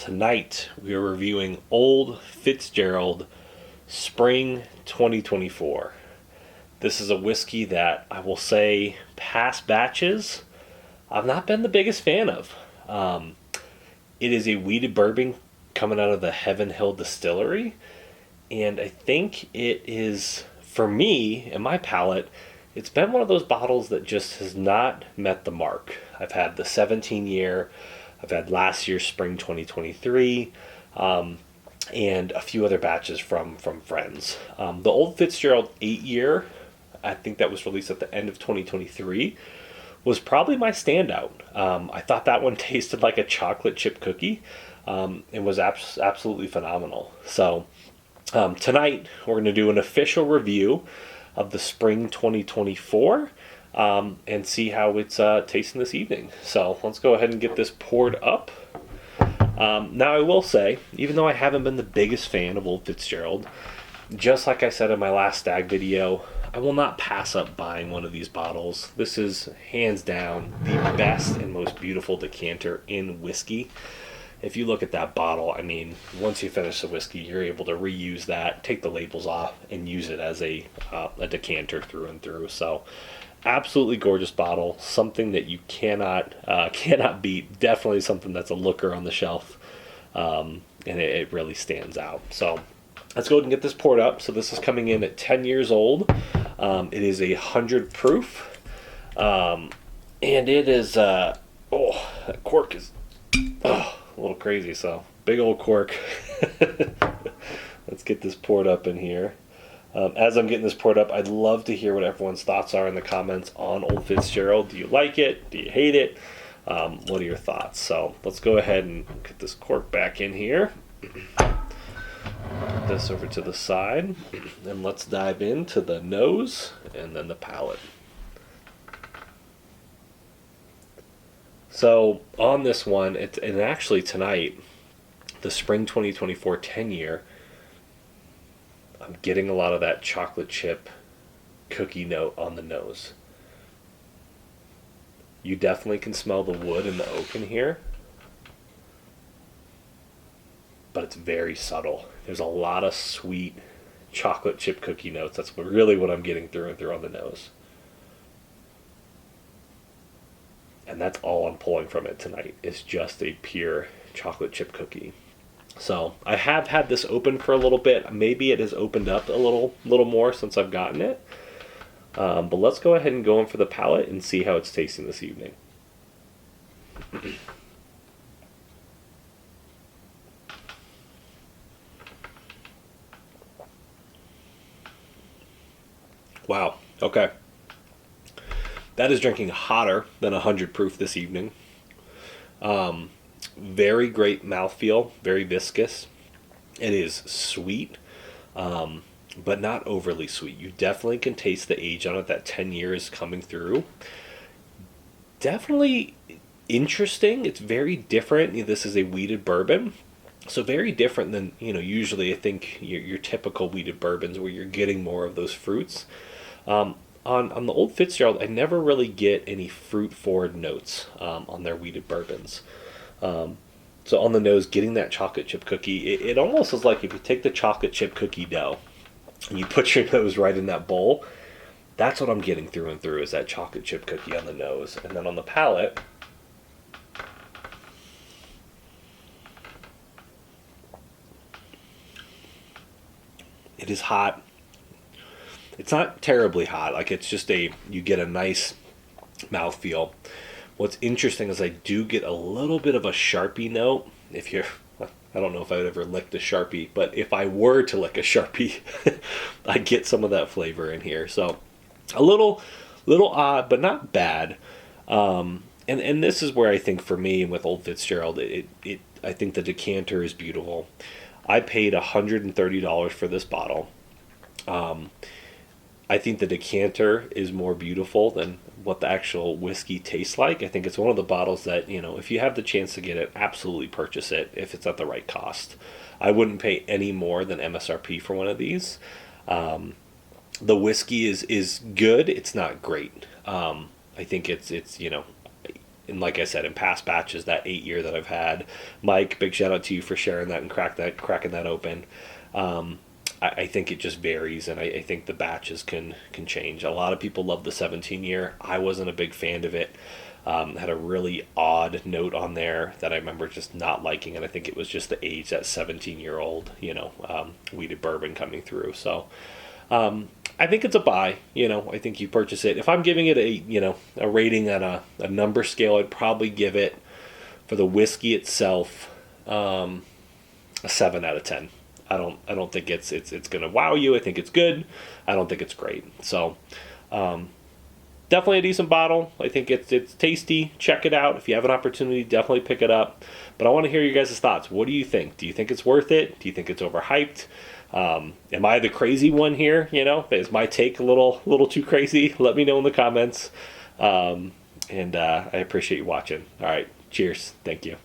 Tonight we are reviewing Old Fitzgerald Spring 2024. This is a whiskey that I will say past batches I've not been the biggest fan of. It is a wheated bourbon coming out of the Heaven Hill Distillery, and I think it is, for me and my palate, it's been one of those bottles that just has not met the mark. I've had the 17 year, I've had last year's spring 2023, and a few other batches from friends. The Old Fitzgerald 8 year, I think that was released at the end of 2023, was probably my standout. I thought that one tasted like a chocolate chip cookie, and was absolutely phenomenal. So tonight we're going to do an official review of the spring 2024, and see how it's tasting this evening. So let's go ahead and get this poured up. Now I will say, even though I haven't been the biggest fan of Old Fitzgerald, just like I said in my last stag video, I will not pass up buying one of these bottles. This is hands down the best and most beautiful decanter in whiskey. If you look at that bottle, I mean, once you finish the whiskey, you're able to reuse that, take the labels off, and use it as a decanter through and through. So, absolutely gorgeous bottle. Something that you cannot beat. Definitely something that's a looker on the shelf, and it really stands out. So, let's go ahead and get this poured up. So this is coming in at 10 years old. It is 100 proof, and it is. That cork is. A little crazy, so big old cork. Let's get this poured up in here. As I'm getting this poured up, I'd love to hear what everyone's thoughts are in the comments on Old Fitzgerald. Do you like it? Do you hate it? What are your thoughts? So let's go ahead and get this cork back in here. Put this over to the side, and let's dive into the nose and then the palate. So on this one, and actually tonight, the spring 2024 10 year, I'm getting a lot of that chocolate chip cookie note on the nose. You definitely can smell the wood and the oak in here, but it's very subtle. There's a lot of sweet chocolate chip cookie notes. That's really what I'm getting through and through on the nose. And that's all I'm pulling from it tonight, is just a pure chocolate chip cookie. So I have had this open for a little bit. Maybe it has opened up a little more since I've gotten it. But let's go ahead and go in for the palate and see how it's tasting this evening. Wow. Okay. That is drinking hotter than 100 proof this evening. Very great mouthfeel, very viscous. It is sweet, but not overly sweet. You definitely can taste the age on it. That 10 years coming through. Definitely interesting. It's very different. This is a wheated bourbon, so very different than, usually I think your typical wheated bourbons where you're getting more of those fruits. On the Old Fitzgerald, I never really get any fruit-forward notes on their wheated bourbons. So on the nose, getting that chocolate chip cookie, it almost is like if you take the chocolate chip cookie dough and you put your nose right in that bowl, that's what I'm getting through and through, is that chocolate chip cookie on the nose. And then on the palate, it is hot. It's not terribly hot. Like, it's just you get a nice mouthfeel. What's interesting is I do get a little bit of a Sharpie note. I don't know if I would ever lick a Sharpie, but if I were to lick a Sharpie, I get some of that flavor in here. So a little odd, but not bad. And this is where I think for me with Old Fitzgerald, I think the decanter is beautiful. I paid $130 for this bottle. I think the decanter is more beautiful than what the actual whiskey tastes like. I think it's one of the bottles that, if you have the chance to get it, absolutely purchase it if it's at the right cost. I wouldn't pay any more than MSRP for one of these. The whiskey is good. It's not great. I think it's and like I said, in past batches, that 8 year that I've had. Mike, big shout out to you for sharing that and cracking that open. I think it just varies, and I think the batches can change. A lot of people love the 17 year. I wasn't a big fan of it. Had a really odd note on there that I remember just not liking, and I think it was just the age, that 17-year-old, weeded bourbon coming through. So I think it's a buy. I think you purchase it. If I'm giving it a rating on a number scale, I'd probably give it, for the whiskey itself, a 7 out of 10. I don't think it's gonna wow you. I think it's good. I don't think it's great. So definitely a decent bottle. I think it's tasty. Check it out if you have an opportunity. Definitely pick it up. But I want to hear your guys' thoughts. What do you think? Do you think it's worth it? Do you think it's overhyped? Am I the crazy one here? Is my take a little too crazy? Let me know in the comments. And I appreciate you watching. All right. Cheers. Thank you.